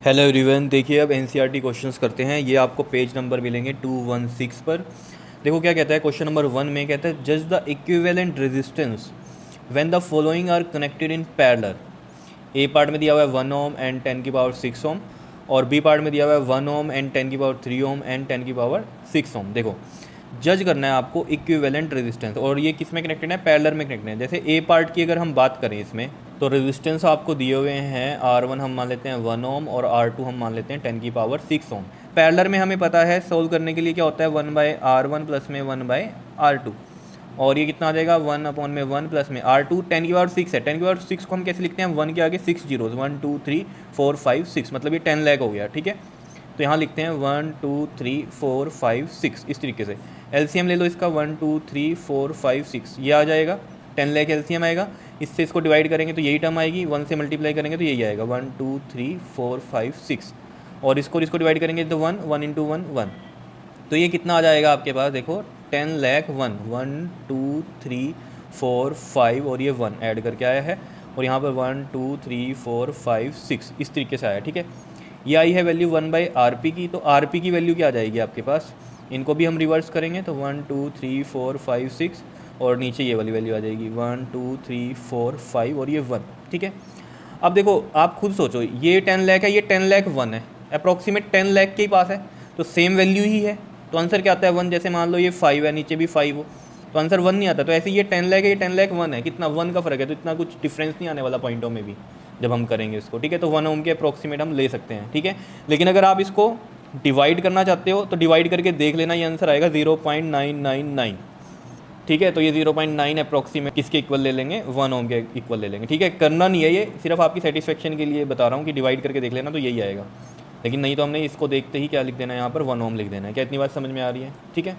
Hello everyone, देखिए अब NCERT questions करते हैं। ये आपको पेज नंबर मिलेंगे 216 पर। देखो क्या कहता है। क्वेश्चन नंबर 1 में कहता है जज the equivalent resistance when the following are connected in parallel. A part में दिया हुआ है 1 ओम एंड 10 की पावर 6 ओम, और बी पार्ट में दिया हुआ है 1 ओम एंड 10 की पावर 3 ओम एंड 10 की पावर 6 ओम। देखो जज करना है आपको इक्विवेलेंट रेजिस्टेंस, और ये किस में कनेक्टेड है? पैरेलल में कनेक्टेड है। जैसे ए पार्ट की अगर हम बात करें इसमें, तो रेजिस्टेंस आपको दिए हुए हैं R1 हम मान लेते हैं 1 ओम और R2 हम मान लेते हैं 10 की पावर 6 ओम। पैरेलल में हमें पता है सोल्व करने के लिए क्या होता है, 1/R1 प्लस में 1/R2, और ये कितना आ जाएगा 1/1 प्लस में R2 10 की पावर 6 है। 10 की पावर 6 को हम कैसे लिखते हैं? 1 के आगे 6 जीरोज, 1 2 3 4 5 6, मतलब ये 10 लाख हो गया। ठीक है, तो यहाँ लिखते हैं 1 2 3 4 5 6 इस तरीके से। एलसीएम ले लो इसका, 1 2 3 4 5 6 ये आ जाएगा 10 लाख एलसीएम आएगा। इससे इसको डिवाइड करेंगे तो यही टर्म आएगी, 1 से मल्टीप्लाई करेंगे तो यही आएगा 1 2 3 4 5 6, और इसको डिवाइड करेंगे तो 1 1 इंटू 1 1। तो ये कितना आ जाएगा आपके पास? देखो 10 लाख 1 1 2 3 4 5 और ये 1 ऐड करके आया है, और यहाँ पर 1 2 3 4 5 6 इस तरीके से आया। ठीक है, ये आई है वैल्यू 1/RP की। तो RP की वैल्यू क्या आ जाएगी आपके पास? इनको भी हम रिवर्स करेंगे तो 1 2 3 4 5 6, और नीचे ये वाली वैल्यू आ जाएगी 1 2 3 4 5 और ये 1। ठीक है, अब देखो आप खुद सोचो, ये 10 लाख है, ये 10 लाख 1 है, अप्रॉक्सीमेट 10 लाख के ही पास है, तो सेम वैल्यू ही है। तो आंसर क्या आता है? 1। जैसे मान लो ये 5 है, नीचे भी 5 हो, तो आंसर 1 नहीं आता। तो ऐसे ये 10 लाख है, ये 10 लाख 1 है, कितना 1 का फ़र्क है, तो इतना कुछ डिफरेंस नहीं आने वाला पॉइंटों में भी जब हम करेंगे इसको। ठीक है, तो 1 ओम के अप्रॉक्सीमेट हम ले सकते हैं। ठीक है, लेकिन अगर आप इसको डिवाइड करना चाहते हो तो डिवाइड करके देख लेना, ये आंसर आएगा 0.999। ठीक है, तो ये 0.9 अप्रॉक्सीमेट किसके इक्वल ले लेंगे? 1 ओम के इक्वल ले लेंगे। ठीक है, करना नहीं है, ये सिर्फ आपकी सेटिस्फेक्शन के लिए बता रहा हूँ कि डिवाइड करके देख लेना तो यही आएगा, लेकिन नहीं तो हमने इसको देखते ही क्या लिख देना है यहाँ पर? 1 ओम लिख देना है। क्या इतनी बात समझ में आ रही है? ठीक है,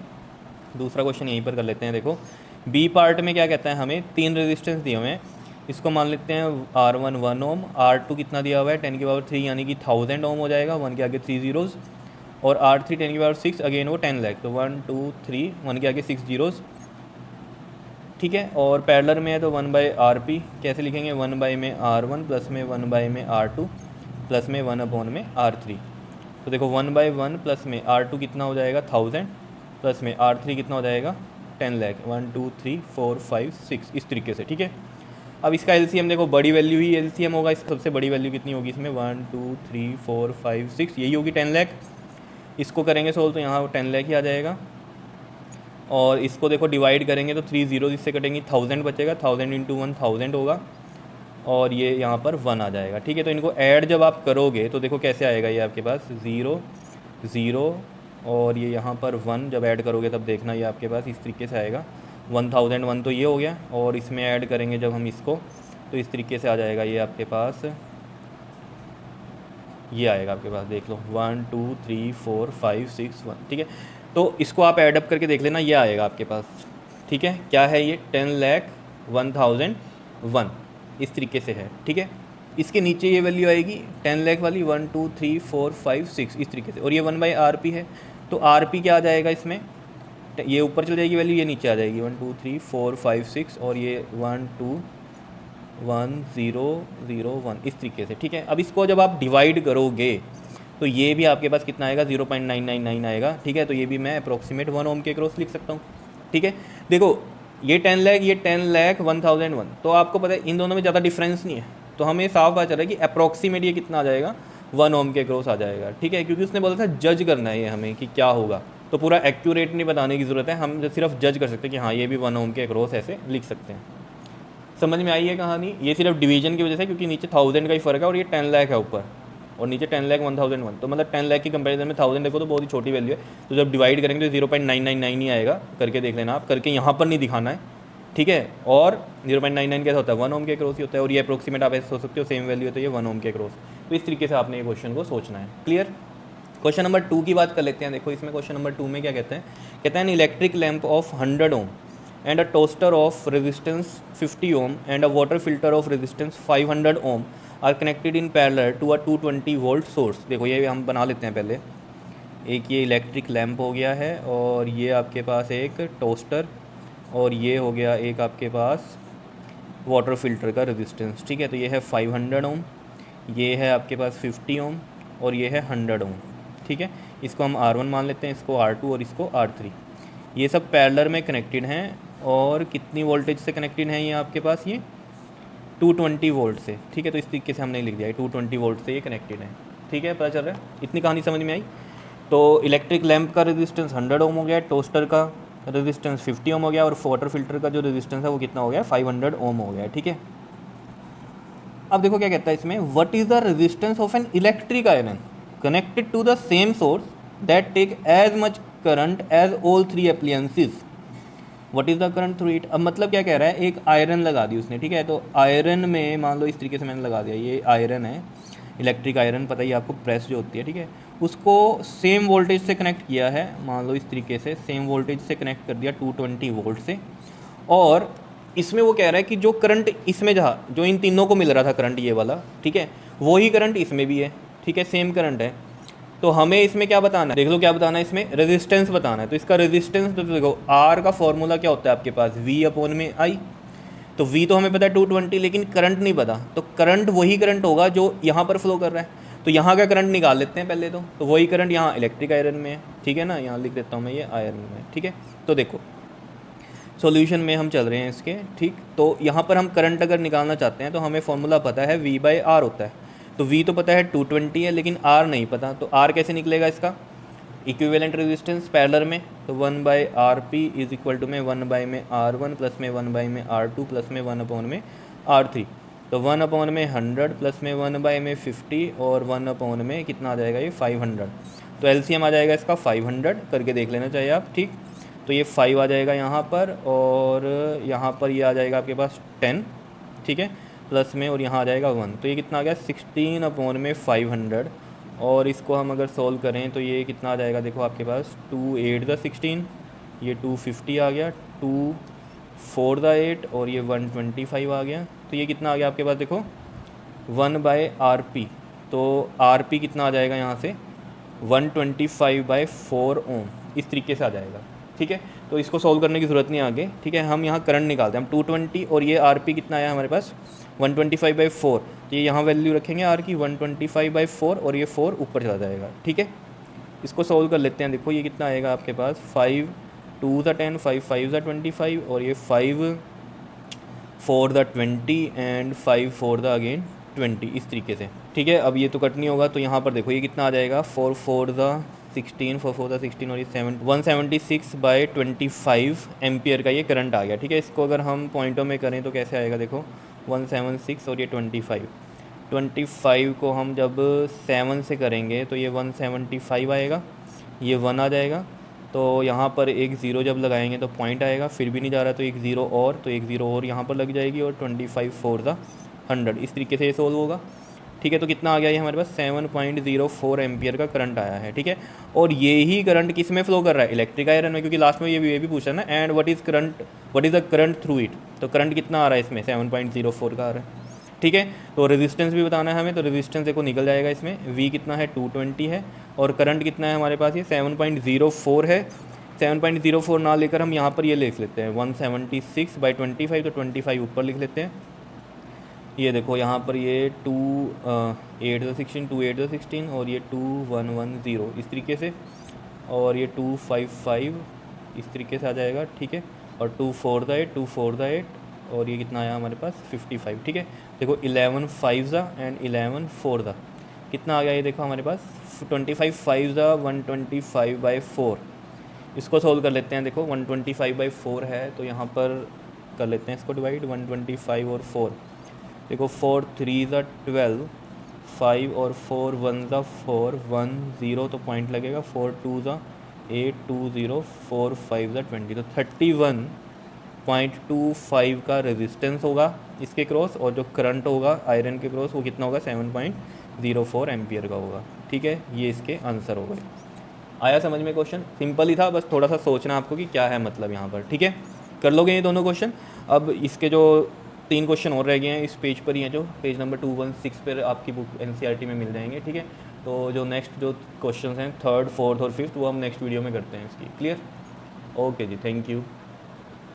दूसरा क्वेश्चन यहीं पर कर लेते हैं। देखो बी पार्ट में क्या कहता है, हमें 3 रेजिस्टेंस दिए हुए हैं, इसको मान लेते हैं R1 1 ओम, R2 कितना दिया हुआ है 10 की पावर 3 यानी कि 1000 ओम हो जाएगा, 1 के आगे 3 जीरोज़, और R3 10 की पावर 6 अगेन वो 10 लाख, तो 1 2 3 1 के आगे 6 जीरोज़। ठीक है, और पैरेलल में है तो 1/RP कैसे लिखेंगे? 1 में R1 प्लस में 1 में R2 प्लस में 1 में R3। तो देखो 1/1 प्लस में R2 कितना हो जाएगा 1000, प्लस में R3 कितना हो जाएगा 10 लाख, 1 2 3 4 5 6 इस तरीके से। ठीक है, अब इसका एलसीएम देखो, बड़ी वैल्यू ही एलसीएम होगा, इसका सबसे बड़ी वैल्यू कितनी होगी इसमें? 1 2 3 4 5 6 यही होगी 10 लाख। इसको करेंगे सोल्व तो यहाँ 10 लाख ही आ जाएगा, और इसको देखो डिवाइड करेंगे तो 3 जीरो इससे कटेंगी, 1000 बचेगा, 1000 इंटू 1000 होगा, और ये यहाँ पर 1 आ जाएगा। ठीक है, तो इनको ऐड जब आप करोगे तो देखो कैसे आएगा, ये आपके पास 0 0 और ये यहाँ पर 1 जब ऐड करोगे तब देखना ये आपके पास इस तरीके से आएगा 1001 तो ये हो गया, और इसमें ऐड करेंगे जब हम इसको तो इस तरीके से आ जाएगा ये आपके पास, ये आएगा आपके पास, देख लो 1 2 3 4 5 6 1। ठीक है, तो इसको आप ऐडअप करके देख लेना, ये आएगा आपके पास। ठीक है, क्या है ये? 10 लाख 1001 इस तरीके से है। ठीक है, इसके नीचे ये वैल्यू आएगी 10 लाख वाली 1 2 3 4 5 6 इस तरीके से, और ये 1/RP है, तो RP क्या आ जाएगा इसमें? ये ऊपर चल जाएगी वैल्यू, ये नीचे आ जाएगी 1 2 3 4 5 6, और ये 1 2 1 0 0 1 इस तरीके से। ठीक है, अब इसको जब आप डिवाइड करोगे तो ये भी आपके पास कितना आएगा? 0.999 आएगा। ठीक है, तो ये भी मैं अप्रॉक्सीमेट 1 ओम के क्रॉस लिख सकता हूँ। ठीक है, देखो ये 10 लाख, ये 10 लाख 1001, तो आपको पता है इन दोनों में ज़्यादा डिफरेंस नहीं है, तो हमें साफ पता चल रहा है कि अप्रॉक्सीमेट ये कितना आ जाएगा? 1 ओम के क्रॉस आ जाएगा। ठीक है, क्योंकि उसने बोला था जज करना है ये हमें कि क्या होगा, तो पूरा एक्यूरेट नहीं बताने की ज़रूरत है, हम सिर्फ जज कर सकते हैं कि हाँ ये भी 1 ओम के क्रॉस ऐसे लिख सकते हैं। समझ में आई है कहानी? ये सिर्फ डिवीजन की वजह से, क्योंकि नीचे 1000 का ही फ़र्क है, और ये 10 लाख है ऊपर, और नीचे 10 लाख 1001, तो मतलब 10 लाख की कंपैरिजन में 1000 देखो तो बहुत ही छोटी वैल्यू है, तो जब डिवाइड करेंगे तो 0.999 ही आएगा। करके देख लेना आप, करके यहाँ पर नहीं दिखाना है। ठीक है, और 0.99 कैसा होता है? 1 ओम के क्रॉस ही होता है, और ये अप्रोक्सीमेट आप ऐसे सोच सकते हो, सेम वैल्यू होता है ये 1 ओम के क्रॉस। तो इस तरीके से आपने ये क्वेश्चन को सोचना है। क्लियर? क्वेश्चन नंबर 2 की बात कर लेते हैं। देखो इसमें क्वेश्चन नंबर 2 में क्या कहते हैं, कहते हैं an electric lamp of 100 ohm and a toaster of resistance 50 ohm and a water filter of resistance 500 ohm are connected in parallel to a 220 volt source। देखो ये हम बना लेते हैं पहले, एक ये इलेक्ट्रिक लैम्प हो गया है, और ये आपके पास एक टोस्टर, और ये हो गया एक आपके पास वाटर फिल्टर का रेजिस्टेंस। ठीक है, तो ये है 500 ओम, ये है आपके पास 50 ओम, और ये है 100 ओम, ठीक है। इसको हम R1 मान लेते हैं, इसको R2 और इसको R3। ये सब पैरेलल में कनेक्टेड हैं और कितनी वोल्टेज से कनेक्टेड हैं ये आपके पास, ये 220 वोल्ट से, ठीक है। तो इस तरीके से हमने लिख दिया है 220 वोल्ट से ये कनेक्टेड है, ठीक है। पता चल रहा है, इतनी कहानी समझ में आई। तो इलेक्ट्रिक लैंप का रेजिस्टेंस 100 ओम हो गया, टोस्टर का रेजिस्टेंस 50 ओम हो गया, और वाटर फिल्टर का जो रेजिस्टेंस है वो कितना हो गया, 500 ओम हो गया, ठीक है। अब देखो क्या कहता है इसमें, what is the resistance of an electric iron connected to the same source that take as much current as all 3 appliances, what is the current through it. अब मतलब क्या कह रहा है, एक आयरन लगा दी उसने, ठीक है। तो आयरन में मान लो इस तरीके से मैंने लगा दिया, ये आयरन है, इलेक्ट्रिक आयरन, पता ही आपको, प्रेस जो होती है, ठीक है। उसको सेम वोल्टेज से कनेक्ट किया है, मान लो इस तरीके से सेम वोल्टेज से कनेक्ट कर दिया 220 वोल्ट से, और इसमें वो कह रहा है कि जो करंट इसमें जहाँ जो इन तीनों को मिल रहा था करंट ये वाला, ठीक है, वही करंट इसमें भी है, ठीक है, सेम करंट है। तो हमें इसमें क्या बताना है, देख लो क्या बताना है इसमें, रेजिस्टेंस बताना है। तो इसका रेजिस्टेंस तो देखो आर का फॉर्मूला क्या होता है आपके पास, वी अपॉन में आई। तो वी तो हमें पता है 220, लेकिन करंट नहीं पता। तो करंट वही करंट होगा जो यहाँ पर फ्लो कर रहा है। तो यहाँ का करंट निकाल लेते हैं पहले तो वही करंट यहाँ इलेक्ट्रिक आयरन में है, ठीक है ना, यहाँ लिख देता हूँ मैं, ये आयरन में, ठीक है। तो देखो सॉल्यूशन में हम चल रहे हैं इसके, ठीक। तो यहाँ पर हम करंट अगर निकालना चाहते हैं तो हमें फॉर्मूला पता है V बाई आर होता है। तो V तो पता है 220 है, लेकिन R नहीं पता। तो R कैसे निकलेगा इसका, इक्विवेलेंट रेजिस्टेंस पैरेलल में, तो 1 by R P is equal to में 1 बाई में R1 प्लस में 1 बाई में R2 प्लस में 1 अपॉन में R3। तो 1 अपॉन में 100 प्लस में 1 बाई में 50 और 1 अपॉन में कितना आ जाएगा ये 500। तो LCM आ जाएगा इसका 500, करके देख लेना चाहिए आप, ठीक। तो ये 5 आ जाएगा यहाँ पर, और यहाँ पर ये आ जाएगा आपके पास 10, ठीक है, प्लस में, और यहाँ आ जाएगा 1। तो ये कितना आ गया 16 अपॉन में 500, और इसको हम अगर सॉल्व करें तो ये कितना आ जाएगा, देखो आपके पास 2 8 द 16, ये 250 आ गया, 2 4 द 8, और ये 125 आ गया। तो ये कितना आ गया आपके पास, देखो 1 बाय आर पी। तो आर पी कितना आ जाएगा यहाँ से 125/4 ओम, इस तरीके से आ जाएगा, ठीक है। तो इसको सॉल्व करने की ज़रूरत नहीं आगे, ठीक है। हम यहाँ करंट निकालते हैं, हम 220, और ये आर पी कितना आया हमारे पास 125/4। तो ये यहाँ वैल्यू रखेंगे आर की 125/4, और ये 4 ऊपर चला जाएगा, ठीक है। इसको सॉल्व कर लेते हैं, देखो ये कितना आएगा आपके पास 5 2 द 10, 5 5 द 25, और ये 5 4 द 20 एंड 5 4 द अगेन 20, इस तरीके से, ठीक है। अब ये तो कट नहीं होगा, तो यहाँ पर देखो ये कितना आ जाएगा 4 4 द 16, 4 4 द 16, और ये 176/25 एम्पियर का ये करंट आ गया, ठीक है। इसको अगर हम पॉइंटों में करें तो कैसे आएगा, देखो 176 और ये 25 को हम जब 7 से करेंगे तो ये 175 आएगा, ये 1 आ जाएगा। तो यहाँ पर एक ज़ीरो जब लगाएंगे तो पॉइंट आएगा, फिर भी नहीं जा रहा तो एक ज़ीरो और, तो एक ज़ीरो और यहाँ पर लग जाएगी, और 25 4 द 100, इस तरीके से ये सोल्व होगा, ठीक है। तो कितना आ गया ये हमारे पास 7.04 एम्पियर का करंट आया है, ठीक है। और ये ही करंट किस में फ्लो कर रहा है, इलेक्ट्रिक आयरन में, क्योंकि लास्ट में ये भी पूछा ना, and what is the current through it. तो करंट कितना आ रहा है इसमें 7.04 का आ रहा है, ठीक है। तो रेजिस्टेंस भी बताना है हमें, तो रेजिस्टेंस देखो निकल जाएगा इसमें, V कितना है 220 है, और करंट कितना है हमारे पास ये 7.04 है। 7.04 ना लेकर हम यहाँ पर ये लिख लेते हैं 176/25, तो 25 ऊपर लिख लेते हैं। ये देखो यहाँ पर ये 2 8 द 16, 2 8 द 16, और ये 2110 इस तरीके से, और ये 255 इस तरीके से आ जाएगा, ठीक है। और 2 4 द 8, 2 4 द 8, और ये कितना आया हमारे पास 55, ठीक है। देखो 11 5 द एंड 11 4 द कितना आ गया, ये देखो हमारे पास 25 5 द 125/4। इसको सोल्व कर लेते हैं, देखो 125/4 है, तो यहाँ पर कर लेते हैं इसको डिवाइड, 125 और 4, देखो 4 3 ज़ा 12, 5 और 4 1 ज़ा 4, 1 0, तो पॉइंट लगेगा, 4 2 ज़ा 8, 2 0, 4 5 ज़ा 20, तो 31.25 का रेजिस्टेंस होगा इसके क्रॉस, और जो करंट होगा आयरन के क्रॉस वो कितना होगा 7.04 एम्पियर का होगा, ठीक है। ये इसके आंसर हो गए। आया समझ में क्वेश्चन, सिंपल ही था, बस थोड़ा सा सोचना आपको कि क्या है मतलब यहाँ पर, ठीक है। कर लोगे ये दोनों क्वेश्चन। अब इसके जो 3 क्वेश्चन और रह गए हैं इस पेज पर ही हैं, जो पेज नंबर 216 पर आपकी बुक NCERT में मिल जाएंगे, ठीक है। तो जो नेक्स्ट जो क्वेश्चन हैं 3rd 4th और 5th वो हम नेक्स्ट वीडियो में करते हैं इसकी, क्लियर। ओके जी, थैंक यू।